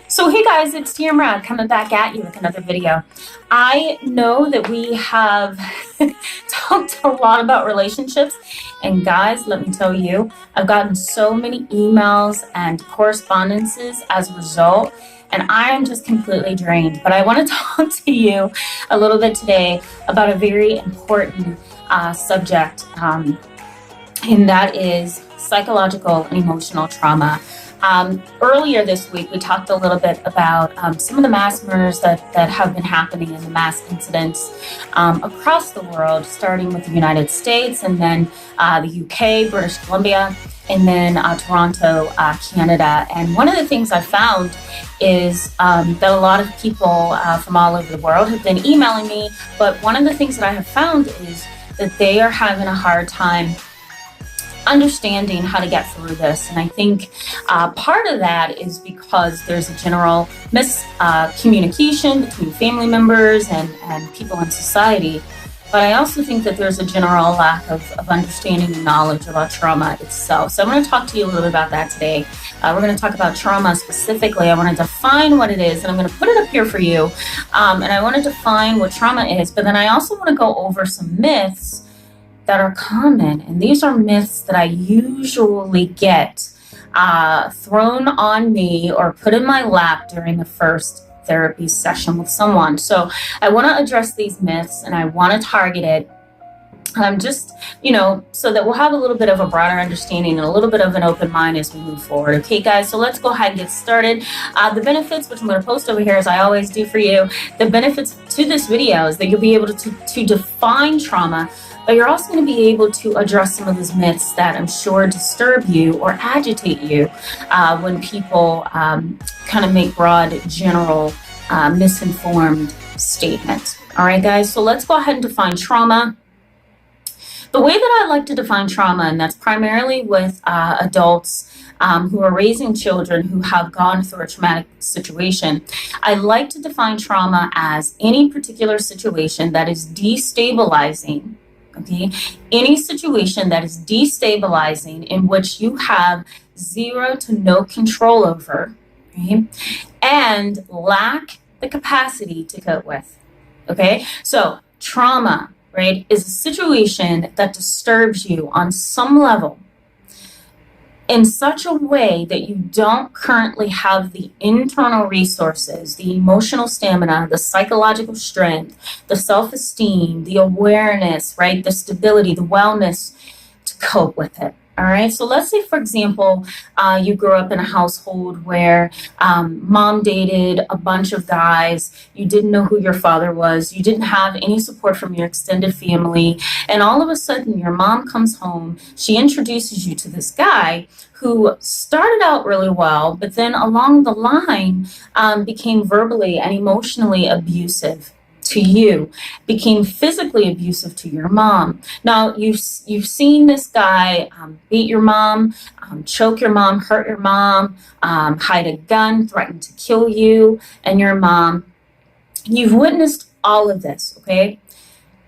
So hey guys, it's Tamara coming back at you with another video. I know that we have talked a lot about relationships, and guys, let me tell you, I've gotten so many emails and correspondences as a result, and I am just completely drained. But I want to talk to you a little bit today about a very important subject, and that is psychological and emotional trauma. Earlier this week, we talked a little bit about some of the mass murders that have been happening and the mass incidents across the world, starting with the United States and then the UK, British Columbia, and then Toronto, Canada. And one of the things I found is that a lot of people from all over the world have been emailing me, but one of the things that I have found is that they are having a hard time understanding how to get through this. And I think part of that is because there's a general miscommunication between family members and people in society. But I also think that there's a general lack of understanding and knowledge about trauma itself. So I'm going to talk to you a little bit about that today. We're going to talk about trauma specifically. I want to define what it is, and I'm going to put it up here for you. And I want to define what trauma is, but then I also want to go over some myths that are common, and these are myths that I usually get thrown on me or put in my lap during the first therapy session with someone. So I want to address these myths, and I want to target it just, so that we'll have a little bit of a broader understanding and a little bit of an open mind as we move forward. Okay, guys, so let's go ahead and get started. The benefits, which I'm going to post over here as I always do for you, the benefits to this video is that you'll be able to define trauma, but you're also going to be able to address some of those myths that I'm sure disturb you or agitate you when people kind of make broad, general, misinformed statements. All right, guys, so let's go ahead and define trauma. The way that I like to define trauma, and that's primarily with adults who are raising children who have gone through a traumatic situation, I like to define trauma as any particular situation that is destabilizing. Okay, any situation that is destabilizing in which you have zero to no control over, okay, and lack the capacity to cope with. Okay, so trauma, right, is a situation that disturbs you on some level in such a way that you don't currently have the internal resources, the emotional stamina, the psychological strength, the self-esteem, the awareness, right, the stability, the wellness to cope with it. All right, so let's say, for example, you grew up in a household where mom dated a bunch of guys, you didn't know who your father was, you didn't have any support from your extended family, and all of a sudden your mom comes home, she introduces you to this guy who started out really well, but then along the line became verbally and emotionally abusive to you, became physically abusive to your mom. Now, you've seen this guy beat your mom, choke your mom, hurt your mom, hide a gun, threaten to kill you and your mom. You've witnessed all of this, okay?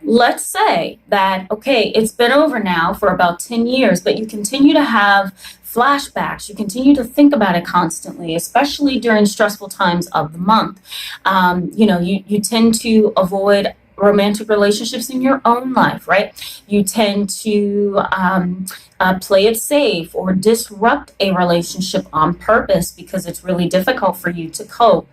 Let's say that, okay, it's been over now for about 10 years, but you continue to have flashbacks. You continue to think about it constantly, especially during stressful times of the month. You tend to avoid romantic relationships in your own life, right? You tend to play it safe or disrupt a relationship on purpose because it's really difficult for you to cope.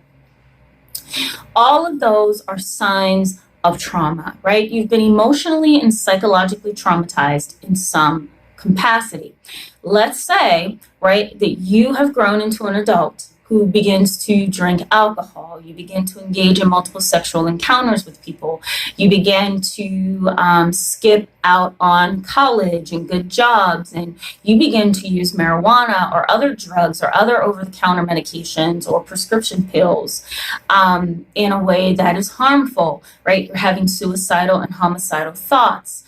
All of those are signs of trauma, right? You've been emotionally and psychologically traumatized in some capacity. Let's say, right, that you have grown into an adult who begins to drink alcohol. You begin to engage in multiple sexual encounters with people. You begin to skip out on college and good jobs, and you begin to use marijuana or other drugs or other over-the-counter medications or prescription pills in a way that is harmful, right? You're having suicidal and homicidal thoughts.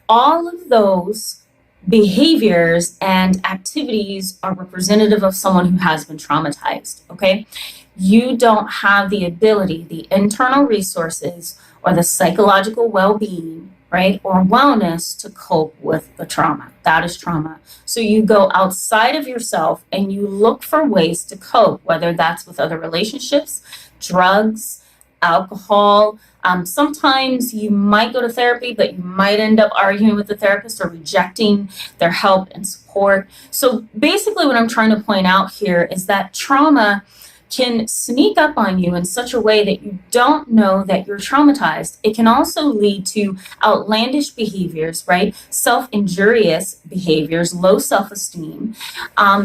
All of those behaviors and activities are representative of someone who has been traumatized, okay? You don't have the ability, the internal resources, or the psychological well-being, right? Or wellness to cope with the trauma. That is trauma. So you go outside of yourself and you look for ways to cope, whether that's with other relationships, drugs, alcohol. Sometimes you might go to therapy, but you might end up arguing with the therapist or rejecting their help and support. So basically what I'm trying to point out here is that trauma can sneak up on you in such a way that you don't know that you're traumatized. It can also lead to outlandish behaviors, right? Self-injurious behaviors, low self-esteem.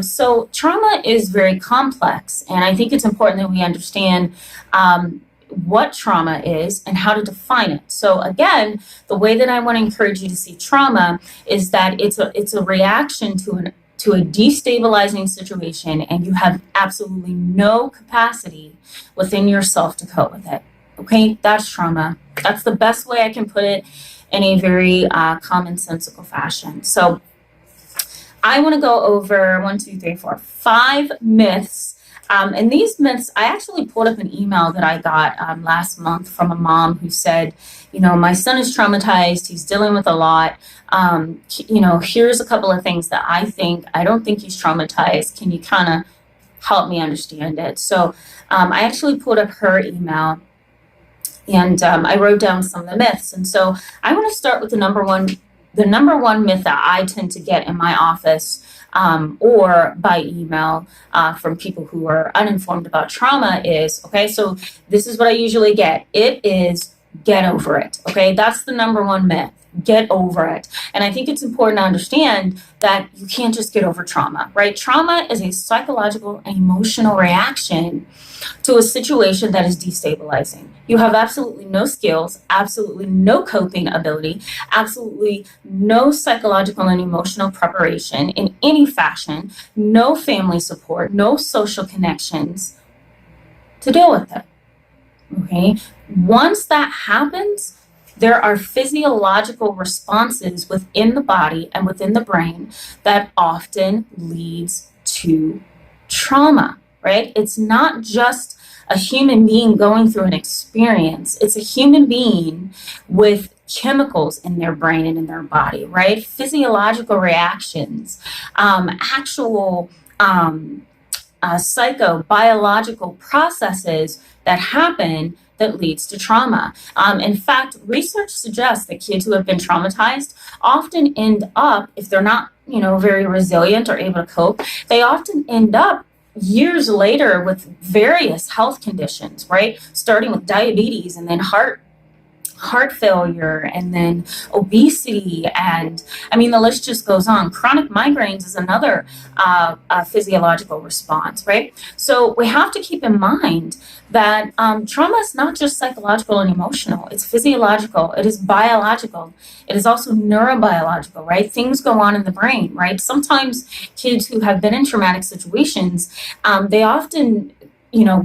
So trauma is very complex, and I think it's important that we understand what trauma is and how to define it. So again, the way that I want to encourage you to see trauma is that it's a reaction to a destabilizing situation, and you have absolutely no capacity within yourself to cope with it. Okay, that's trauma. That's the best way I can put it in a very commonsensical fashion. So I want to go over 5 myths. And these myths, I actually pulled up an email that I got last month from a mom who said, my son is traumatized. He's dealing with a lot. Here's a couple of things that I don't think he's traumatized. Can you kind of help me understand it? So I actually pulled up her email, and I wrote down some of the myths. And so I want to start with the number one myth that I tend to get in my office or by email from people who are uninformed about trauma is, okay, so this is what I usually get. It is get over it. Okay, that's the number one myth. Get over it. And I think it's important to understand that you can't just get over trauma, right? Trauma is a psychological and emotional reaction to a situation that is destabilizing. You have absolutely no skills, absolutely no coping ability, absolutely no psychological and emotional preparation in any fashion, no family support, no social connections to deal with it. Okay, once that happens, there are physiological responses within the body and within the brain that often leads to trauma, right? It's not just a human being going through an experience. It's a human being with chemicals in their brain and in their body, right? Physiological reactions, actual psychobiological processes that happen that leads to trauma. In fact, research suggests that kids who have been traumatized often end up, if they're not, very resilient or able to cope, they often end up years later with various health conditions, right? Starting with diabetes and then heart failure and then obesity, and the list just goes on. Chronic migraines is another physiological response, right? So we have to keep in mind that trauma is not just psychological and emotional. It's physiological. It is biological. It is also neurobiological, right? Things go on in the brain, right? Sometimes kids who have been in traumatic situations, they often,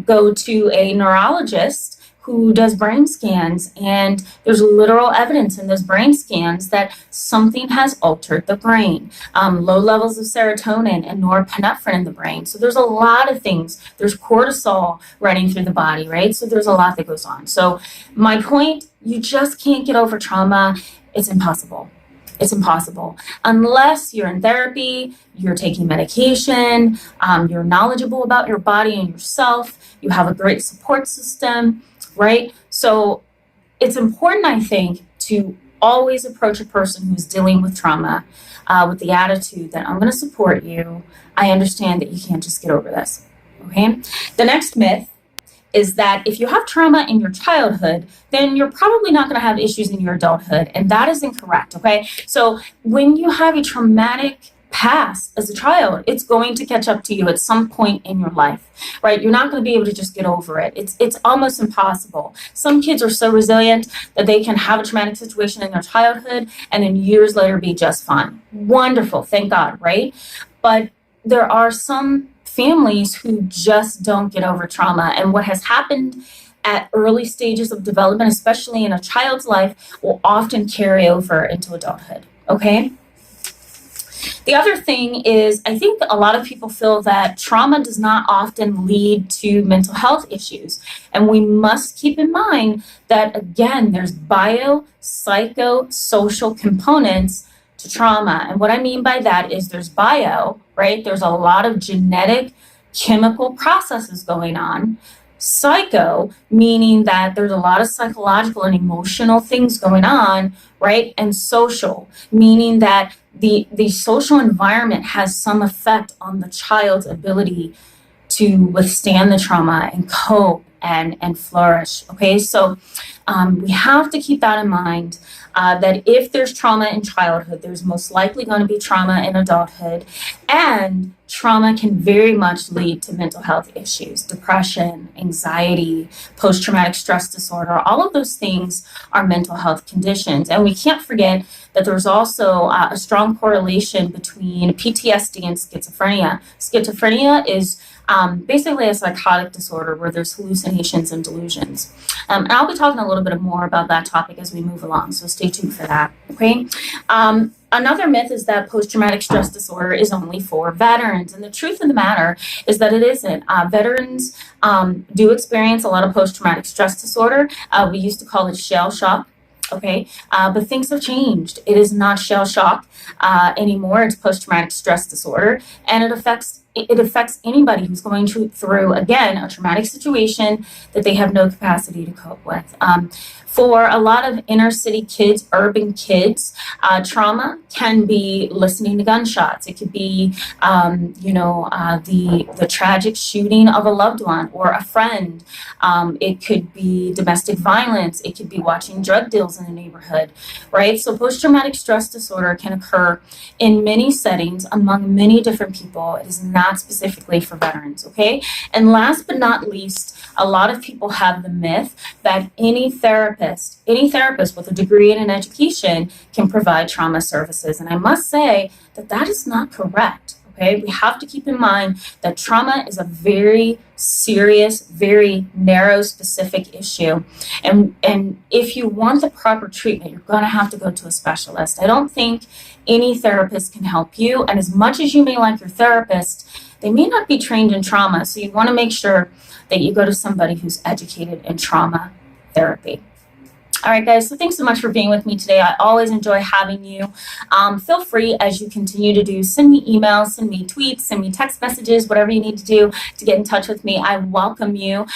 go to a neurologist who does brain scans, and there's literal evidence in those brain scans that something has altered the brain. Low levels of serotonin and norepinephrine in the brain. So there's a lot of things. There's cortisol running through the body, right? So there's a lot that goes on. So my point, you just can't get over trauma. It's impossible. It's impossible unless you're in therapy, you're taking medication, you're knowledgeable about your body and yourself, you have a great support system, right? So it's important, I think, to always approach a person who's dealing with trauma with the attitude that I'm going to support you. I understand that you can't just get over this. Okay. The next myth is that if you have trauma in your childhood, then you're probably not going to have issues in your adulthood. And that is incorrect. Okay. So when you have a traumatic past as a child, it's going to catch up to you at some point in your life, right? You're not going to be able to just get over it. It's almost impossible. Some kids are so resilient that they can have a traumatic situation in their childhood and then years later be just fine. Wonderful. Thank God, right? But there are some families who just don't get over trauma, and what has happened at early stages of development, especially in a child's life, will often carry over into adulthood. Okay. The other thing is, I think a lot of people feel that trauma does not often lead to mental health issues. And we must keep in mind that, again, there's psychosocial components to trauma. And what I mean by that is there's bio, right? There's a lot of genetic, chemical processes going on. Psycho, meaning that there's a lot of psychological and emotional things going on, right? And social, meaning that the social environment has some effect on the child's ability to withstand the trauma and cope and flourish. Okay, so we have to keep that in mind, that if there's trauma in childhood, there's most likely going to be trauma in adulthood, and trauma can very much lead to mental health issues, depression, anxiety, post-traumatic stress disorder. All of those things are mental health conditions. And we can't forget that there's also a strong correlation between PTSD and schizophrenia. Schizophrenia is basically a psychotic disorder where there's hallucinations and delusions. And I'll be talking a little bit more about that topic as we move along, so stay tuned for that, okay? Another myth is that post-traumatic stress disorder is only for veterans, and the truth of the matter is that it isn't. Veterans do experience a lot of post-traumatic stress disorder. We used to call it shell shock. Okay, but things have changed. It is not shell shock anymore. It's post-traumatic stress disorder, and it affects anybody who's going through, again, a traumatic situation that they have no capacity to cope with. For a lot of inner city kids, urban kids, trauma can be listening to gunshots. It could be, the tragic shooting of a loved one or a friend. It could be domestic violence. It could be watching drug deals in the neighborhood, right? So post-traumatic stress disorder can occur in many settings among many different people. It is not specifically for veterans, okay? And last but not least, a lot of people have the myth that any therapist with a degree in an education can provide trauma services. And I must say that that is not correct. Okay, we have to keep in mind that trauma is a very serious, very narrow, specific issue. And if you want the proper treatment, you're going to have to go to a specialist. I don't think any therapist can help you. And as much as you may like your therapist, they may not be trained in trauma. So you want to make sure that you go to somebody who's educated in trauma therapy. All right, guys, so thanks so much for being with me today. I always enjoy having you. Feel free, as you continue to do, send me emails, send me tweets, send me text messages, whatever you need to do to get in touch with me. I welcome you.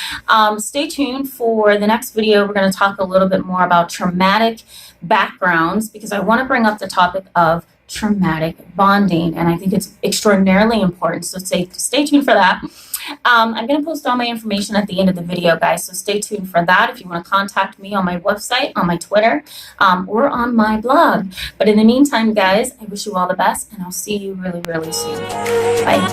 Stay tuned for the next video. We're going to talk a little bit more about traumatic backgrounds, because I want to bring up the topic of traumatic bonding, and I think it's extraordinarily important, so stay tuned for that. I'm going to post all my information at the end of the video, guys, so stay tuned for that if you want to contact me on my website, on my Twitter, or on my blog. But in the meantime, guys, I wish you all the best, and I'll see you really, really soon. Bye.